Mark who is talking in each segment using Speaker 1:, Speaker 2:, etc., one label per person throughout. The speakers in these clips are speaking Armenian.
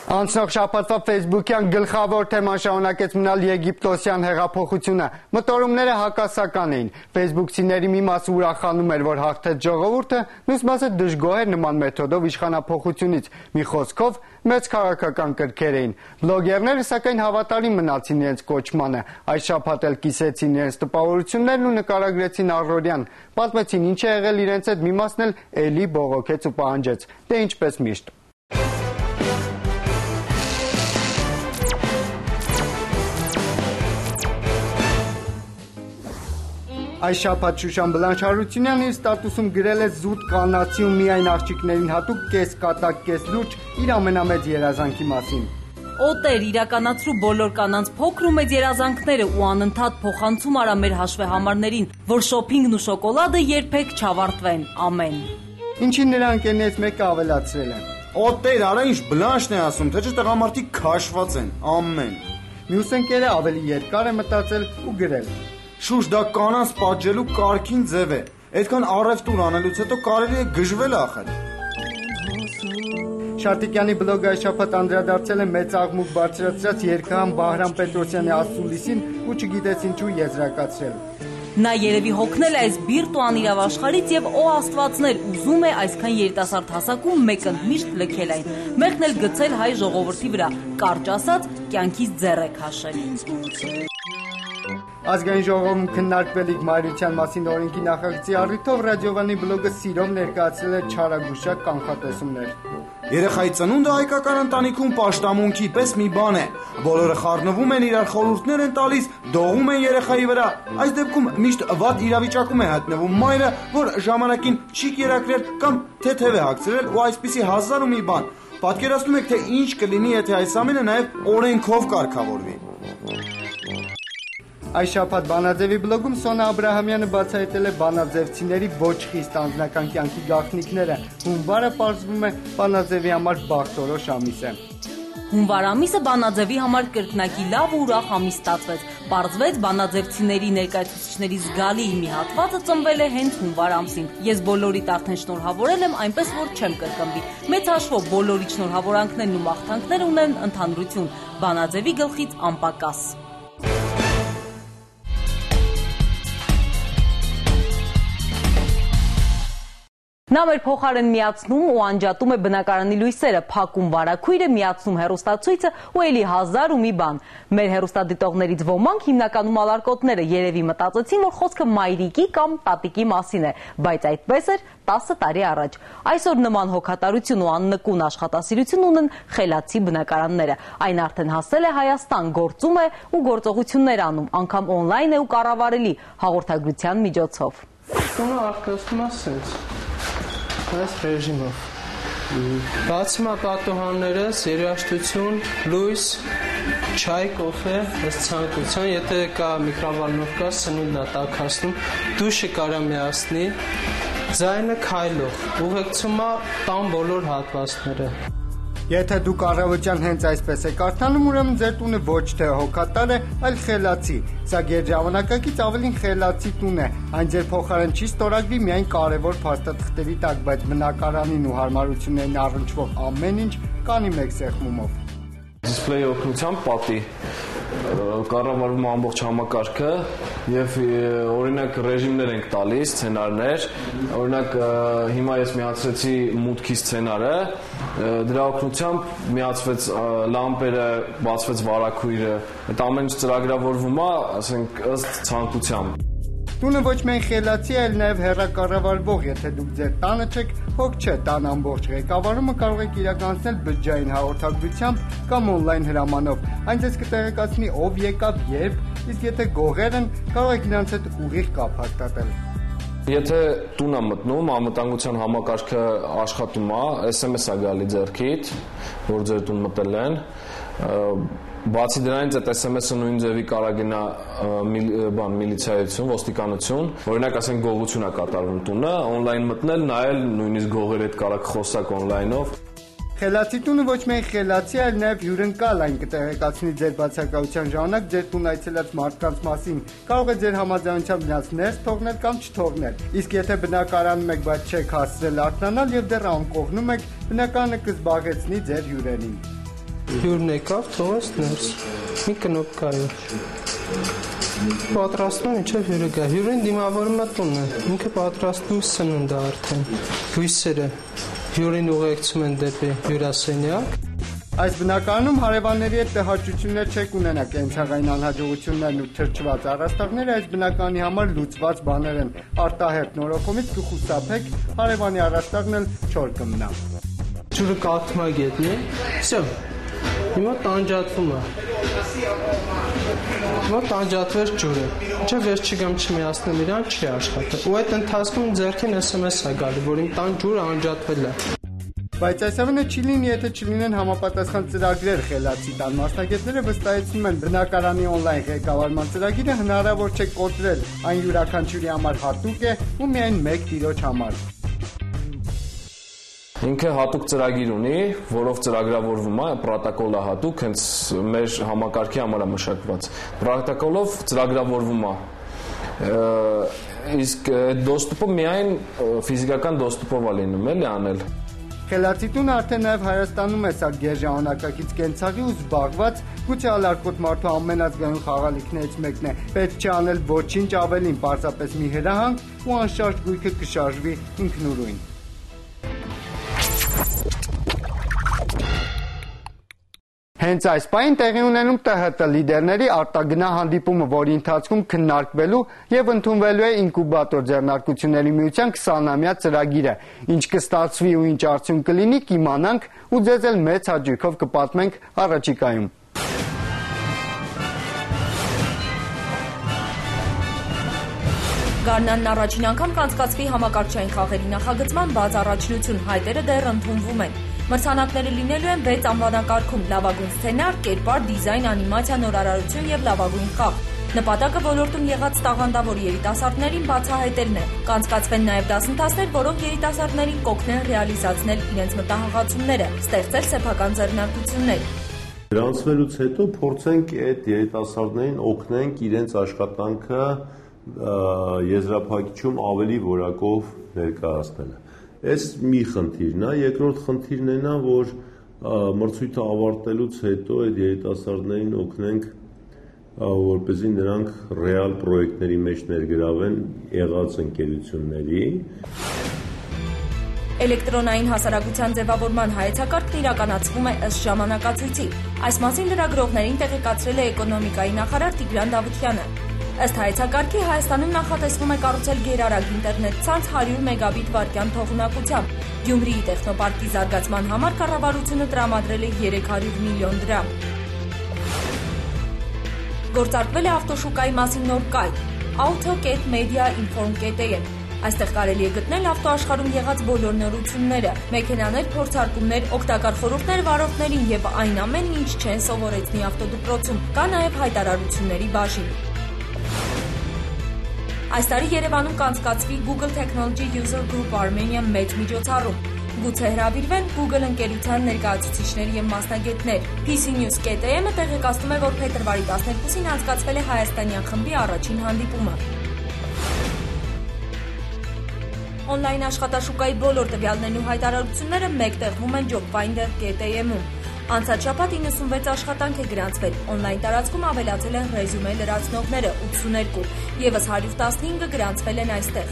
Speaker 1: Անցնող շաբաթվա Facebook-յան գլխավոր թեման շարունակեց մնալ եգիպտոսյան հեղափոխությունը։ Մտորումները հակասական էին։ Facebook-ցիների մի մասը ուրախանում էր, որ հաղթեց ժողովուրդը, մյուս մասը դժգոհ էր նման մեթոդով իշխանափոխությունից։ Մի խոսքով մեծ քաղաքական կրքեր էին։ Բլոգերները սակայն հավատարիմ մնացին իրենց կոչմանը։ Այս շաբաթ էլ կիսեցին իրենց տպավորություններն ու նկարագրեցին առօրյան։ Պատմեցին ինչ է եղել իրենց հետ, մի մասն էլ էլի բողոքեց ու պահանջեց։ Դե ինչպես միշտ։ Այս շաբաթ Շուշան Բլանշարությունյանն իր ստատուսում գրել է զուտ կանացի ու միայն աղջիկներին հատուկ կես կատակ կես լուրջ իր ամենամեծ երազանքի մասին։
Speaker 2: Օտեր իրականացրու բոլոր կանանց փոքր ու մեծ երազանքները ու անընդհատ փոխանցում արա մեր հաշվեհամարներին, որ շոփինգն ու շոկոլադը երբեք չավարտվեն, ամեն։
Speaker 1: Ինչին նրա ընկերներից մեկը ավելացրել է.
Speaker 3: Օտեր, արա ինչ Բլանշն է ասում, թե չէ տղամարդիկ քաշված են, ամեն։
Speaker 1: Մյուս ընկերը ավելի երկար է մտածել ու գրել.
Speaker 3: Շուշ, դա կանանց պատժելու կարգին ձև է։ Այդքան առևտուր անելուց հետո կարելի է գժվել ախր։
Speaker 1: Շարտիկյանի բլոգը այս շաբաթ անդրադարձել է մեծ աղմուկ բարձրացրած երգահան Բահրամ Պետրոսյանի ասուլիսին ու չգիտես ինչու եզրակացրել։
Speaker 2: Նա երևի հոգնել է այս բիրտ ու անիրավ աշխարհից եւ օ աստվածներ ուզում է այսքան երիտասարդ հասակում մեկընդմիշտ լքել այն։ Մեղն էլ գցել հայ ժողովրդի վրա, կարճ ասած, կյանքից ձեռ է քաշել։
Speaker 1: Ազգային ժողովում քննարկվելիք մայրության մասին օրենքի նախագծի առիթով Ռադիովանի բլոգը սիրով ներկայացրել է չարագուշակ կանխատեսումներ։
Speaker 3: Երեխայի ծնունդը հայկական ընտանիքում պաշտամունքի պես մի բան է։ Բոլորը խառնվում են, իրար խորհուրդներ են տալիս, դողում են երեխայի վրա։ Այս դեպքում միշտ վատ իրավիճակում է հայտնվում մայրը, որ ժամանակին չի կերակրել կամ թեթև է հագցրել ու այսպիսի հազար ու մի բան։ Պատկերացնում եք, թե ինչ կլինի, եթե այս ամենը նաև օրենքով կարգավորվի։
Speaker 1: Այս շաբաթ Բանաձևի բլոգում Սոնա Աբրահամյանը բացահայտել է բանաձևցիների ոչ խիստ անձնական կյանքի գաղտնիքները։ Հունվարը պարզվում է Բանաձևի համար բախտորոշ ամիս է։
Speaker 2: Հունվար ամիսը Բանաձևի համար կրկնակի լավ ու ուրախ ամիս ստացվեց։ Պարզվեց բանաձևցիների ներկայացուցիչների զգալի մի հատվածը ծնվել է հենց հունվար ամսին։ Ես բոլորիդ արդեն շնորհավորել եմ, այնպես որ չեմ կրկնվի։ Մեծ հաշվով բոլորի շնորհավորանքներն ու մաղթանքները ունեն ընդհանրություն։ Բանաձևի գլխից անպակաս։ Նա մեր փոխարեն միացնում ու անջատում է բնակարանի լույսերը, փակում վարագույրը, միացնում հեռուստացույցը ու էլի հազար ու մի բան։ Մեր հեռուստադիտողներից ոմանք հիմնականում ալարկոտները երևի մտածեցին, որ խոսքը մայրիկի կամ տատիկի մասին է, բայց այդպես էր 10 տարի առաջ։ Այսօր նման հոգատարություն ու աննկուն աշխատասիրություն ունեն խելացի բնակարանները։ Այն արդեն հասել է Հայաստան, գործում է ու գործողություններ անում, անգամ օնլայն է ու կառավարելի հաղորդագրության միջոցով։
Speaker 4: Տունը արտադրվում է սենց։ Այս ռեժիմով։ Բացում է պատուհաններս, երաժշտություն, լույս, չայ, կոֆե, ըստ ցանկության, եթե կա միկրովալնովկա, սնունդն է տաքացնում, դուշը կարա միացնի, ձայնը քայլող, ուղեկցում է տան բոլոր հատվածները։
Speaker 1: Եթե դուք առավոտյան հենց այսպես եք արթնանում, ուրեմն ձեր տունը ոչ թե հոգատար է, այլ խելացի։ Սա գերժամանակակից ավելին խելացի տուն է։ Այն ձեր փոխարեն չի ստորագրի միայն կարևոր փաստաթղթերի տակ, բայց բնակարանին ու հարմարություններին առնչվող ամեն ինչ կանի մեկ սեղմումով։
Speaker 5: Դիսպլեյի օգնությամբ պատի կառավարվում ամբողջ համակարգը եւ օրինակ ռեժիմներ ենք տալիս, սցենարներ, օրինակ հիմա ես միացրեցի մուտքի սցենարը, դրա օգնությամբ միացվեց լամպերը, բացվեց վարագույրը, այդ ամեն ինչ ծրագրավորվում է, ասենք ըստ ցանկության։
Speaker 1: Տունը ոչ միայն խելացի է, այլ նաև հեռակառավարվող, եթե դուք ձեր տանը չեք, հոգ չէ, տան ամբողջ ղեկավարումը կարող եք իրականացնել բջջային հաղորդագրությամբ կամ օնլայն հրամանով։ Այն ձեզ կտեղեկացնի ով եկավ, երբ, իսկ եթե գողեր են, կարող եք նրանց հետ ուղիղ կապ հաստատել։
Speaker 5: Եթե տուն է մտնում, անվտանգության համակարգը աշխատում է, SMS է գալի ձեռքիդ, որ ձեր տուն մտել են, բացի դրանից այդ SMS-ը նույն ձևի կարա գնա միլիցիայություն, ոստիկանություն, օրինակ ասենք գողություն է կատարվում տունը, օնլայն մտնել, նայել, նույնիսկ գողերի հետ կարաք խոսակ օնլայնով։
Speaker 1: Խելացի տունը ոչ միայն խելացի, այլ նաև հյուրընկալ, այն կտեղեկացնի ձեր բացակայության ժամանակ ձեր տուն այցելած մարդկանց մասին, կարող է ձեր համաձայնությամբ նրանց ներս թողնել կամ չթողնել։ Իսկ եթե բնակարանում եք, բայց չեք հասցրել արթնանալ եւ դեռ անկողնում եք, բնակարանը կզբաղեցնի ձեր հյուրերին։
Speaker 4: Հյուրն եկավ, թողեց ներս։ Մի կնոպկայով։ Պատրաստում ինչև հյուրը գա։ Հյուրին դիմավորում է տունը։ Ինքը պատրաստում սնունդ է արդեն։ Հույսերը հյուրին ուղեկցում են դեպի հյուրասենյակ։
Speaker 1: Այս բնակարանում հարևանների հետ տհաճություններ չեք ունենա, կենցաղային անհաջողություններն ու թրջված առաստաղները այս բնականի համար լուծված բաներ են։ Արտահերտ նորոգումից կխուսափեք, հարևանի առաստաղն էլ չոր կմնա։
Speaker 4: Ջուրը կաթում է գետնի, всё։ Հիմա տանջատվում է։ Հիմա տանջատվեց ջուրը։ Չէ վերջ չգամ չմիացնեմ իրան, չի աշխատել։ Ու այդ ընթացքում ձեռքին SMS է գալի, որ իմ տան ջուրը անջատվել է։
Speaker 1: Բայց այս ամենը չի լինի, եթե չլինեն համապատասխան ծրագրեր խելացի տան մասնագետները վստահեցնում են բնակարանի օնլայն ղեկավարման ծրագիրը հնարավոր չէ կոտրել, այն յուրաքանչյուրի համար հատուկ է ու միայն մեկ տիրոջ համար։
Speaker 5: Ինքը հատուկ ծրագիր ունի, որով ծրագրավորվում է, պրոտոկոլը հատուկ, հենց մեր համակարգի համար է մշակված։ Պրոտոկոլով ծրագրավորվում է։ Իսկ այդ դոստուպը միայն ֆիզիկական դոստուպով է լինում, էլի անել։
Speaker 1: Խելացի տունը արդեն նաև Հայաստանում է սա գերժամանակակից կենցաղի ու զբաղված, գուցե ալարկոտ մարդու ամենազգայուն խաղալիքներից մեկն է։ Պետք չի անել ոչինչ ավելին, պարզապես մի հրահանգ ու անշարժ գույքը կշարժվի ինքնուրույն։ Հենց այս պահին տեղի ունենում ՏՀՏ լիդերների արտագնա հանդիպումը, որի ընթացքում քննարկվելու եւ ընդունվելու է ինկուբատոր ձեռնարկությունների միության 20-ամյա ծրագիրը։ Ինչ կստացվի ու ինչ արդյունք կլինի, կիմանանք ու ձեզ էլ մեծ հաճույքով կպատմենք առաջիկայում։
Speaker 6: Գարնանն առաջին անգամ կանցկացվի համակարգչային խաղերի նախագծման բաց առաջնություն, հայտերը դեռ ընդունվում են։ Մրցանակները լինելու են 6 անվանակարգում՝ լավագույն սցենար, կերպար, դիզայն, անիմացիա, նորարարություն եւ լավագույն խաղ։ Նպատակը ոլորտում եղած տաղանդավոր երիտասարդներին բացահայտելն է։ Կանցկացվեն նաեւ դասընթացներ, որոնք երիտասարդներին կօգնեն ռեալիզացնել իրենց մտահղացումները, ստեղծել սեփական ձեռնարկություններ։
Speaker 7: Գրանցվելուց հետո փորձենք այդ երիտասարդներին օգնենք իրենց աշխատանքը եզրափակիչում ավելի որակով ներկայացնել։ Այս մի խնդիրն է, երկրորդ խնդիրն է, որ մրցույթը ավարտելուց հետո այդ երիտասարդներին օգնենք, որպեսզի նրանք ռեալ պրոյեկտների մեջ ներգրավեն եղած ընկերությունների։
Speaker 6: Էլեկտրոնային հասարակության ձևավորման հայեցակարգն իրականացվում է ըստ ժամանակացույցի։ Այս մասին լրագրողներին տեղեկացրել է էկոնոմիկայի նախարար Տիգրան Դավթյանը։ Ըստ հայեցակարգի Հայաստանում նախատեսվում է կառուցել գերարագ ինտերնետ ցանց 100 մեգաբիտ վայրկյան թողունակությամբ։ Գյումրիի տեխնոպարկի զարգացման համար կառավարությունը տրամադրել է 300 միլիոն դրամ։ Գործարկվել է ավտոշուկայի մասին նոր կայք՝ auto.media.inform.am։ Այստեղ կարելի է գտնել ավտոաշխարհում եղած բոլոր նորությունները, մեքենաներ, փորձարկումներ, օգտակար խորհուրդներ վարորդներին եւ այն ամենն, ինչ չեն սովորեցնի ավտոդպրոցում։ Կա նաեւ հայտարարությունների բաժին։ Այս տարի Երևանում կանցկացվի Google Technology User Group Armenia մեծ միջոցառում։ Գուցե հրավիրվեն Google ընկերության ներկայացուցիչներ եւ մասնագետներ։ PC News.am-ը տեղեկացնում է, որ փետրվարի 12-ին անցկացվել է հայաստանյան խմբի առաջին հանդիպումը։ Օնլայն աշխատաշուկայի բոլոր տվյալներն ու հայտարարությունները մեկտեղվում են jobfinder.am-ում։ Անցած շաբաթ 96 աշխատանք է գրանցվել։ Օնլայն տարածքում ավելացել են ռեզյումե լրացնողները 82, եւս 115-ը գրանցվել են այստեղ։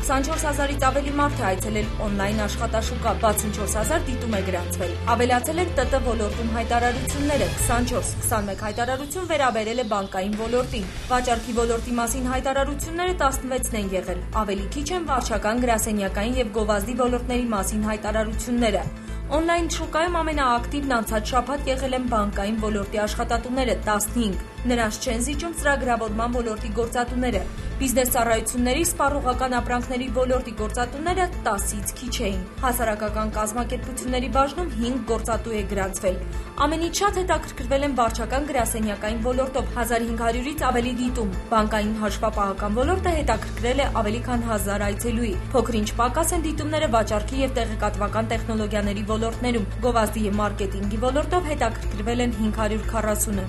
Speaker 6: 24000-ից ավելի մարդ է այցելել օնլայն աշխատաշուկա, 64000 դիտում է գրանցվել։ Ավելացել են ՏՏ ոլորտում հայտարարությունները, 24-21 հայտարարություն վերաբերել է բանկային ոլորտին։ Վաճառքի ոլորտի մասին հայտարարությունները 16-ն են եղել։ Ավելի քիչ են վարչական, գրասենյակային եւ գովազդի ոլորտների մասին հայտարարությունները։ Օնլայն շուկայում ամենաակտիվն անցած շաբաթ եղել են բանկային ոլորտի աշխատատուները 15, նրանց չեն զիջում ծրագրավորման ոլորտի գործատուները, բիզնես ծառայությունների, սպառողական ապրանքների ոլորտի գործատուները 10-ից քիչ էին, հասարակական կազմակերպությունների բաժնում 5 գործատու է գրանցվել, ամենից շատ հետաքրքրվել են վարչական գրասենյակային ոլորտով 1500-ից ավելի դիտում, բանկային հաշվապահական ոլորտը հետաքրքրել է ավելի քան 1000 այցելուի, փոքր-ինչ պակաս են դիտումները վաճառքի եւ տեղեկատվական տեխնոլոգիաների ոլորտներում, գովազդի եւ մարքեթինգի ոլորտով հետաքրքրվել են 540-ը։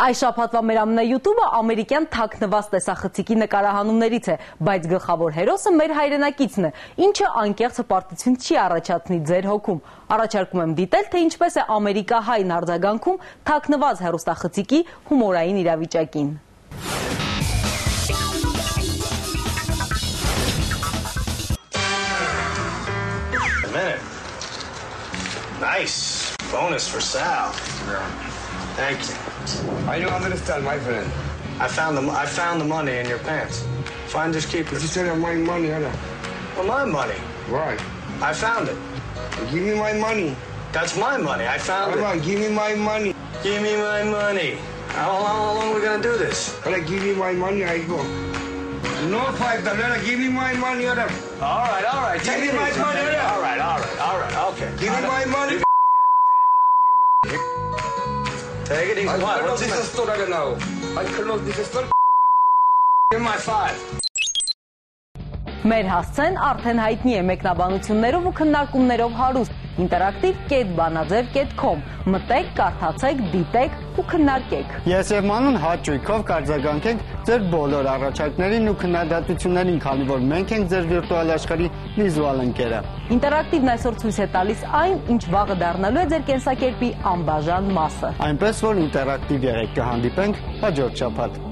Speaker 2: Այս շաբաթվա մեր ամենայուտուբը ամերիկյան թաքնված տեսախցիկի նկարահանումներից է, բայց գլխավոր հերոսը մեր հայրենակիցն է, ինչը անկեղծ հպարտություն չի առաջացնի ձեր հոգում։ Առաջարկում եմ դիտել, թե ինչպես է ամերիկահայն արձագանքում թաքնված հեռուստախցիկի հումորային իրավիճակին։
Speaker 8: Nice bonus for Sal. Thank you.
Speaker 9: I don't understand, my friend.
Speaker 8: I found the money in your pants. Finders keepers.
Speaker 9: You said my money, huh?
Speaker 8: Well, my money.
Speaker 9: Why?
Speaker 8: I found it.
Speaker 9: Give me my money.
Speaker 8: That's my money. I found
Speaker 9: Come
Speaker 8: it.
Speaker 9: on, give me my money.
Speaker 8: Give me my money. How long are we gonna do this?
Speaker 9: When I give me my money, I go. No $5. Give me my money, huh?
Speaker 8: All right.
Speaker 9: Give me my money,
Speaker 8: All right. Okay.
Speaker 9: Give me my money.
Speaker 8: Take it easy.
Speaker 9: I
Speaker 8: What?
Speaker 9: close
Speaker 8: What's
Speaker 9: this
Speaker 8: this?
Speaker 9: store right now. I close this store.
Speaker 8: Give me my 5.
Speaker 2: Մեր հասցեն արդեն հայտնի է մեկնաբանություններով ու քննարկումներով հարուստ, ինտերակտիվ .բանաձև.com, մտեք, կարդացեք, դիտեք ու քննարկեք։
Speaker 1: Ես եւ Մանուն հաճույքով կարձագանքենք ձեր բոլոր առաջարկներին ու քննադատություններին, քանի որ մենք ենք ձեր վիրտուալ աշխարհի վիզուալ ընկերը։
Speaker 2: Ինտերակտիվն այսօր ցույց է տալիս այն, ինչ վաղը դառնալու է ձեր կենսակերպի անբաժան մասը։
Speaker 1: Այնպես որ ինտերակտիվ եղեք, կհանդիպենք հաջորդ շաբաթ։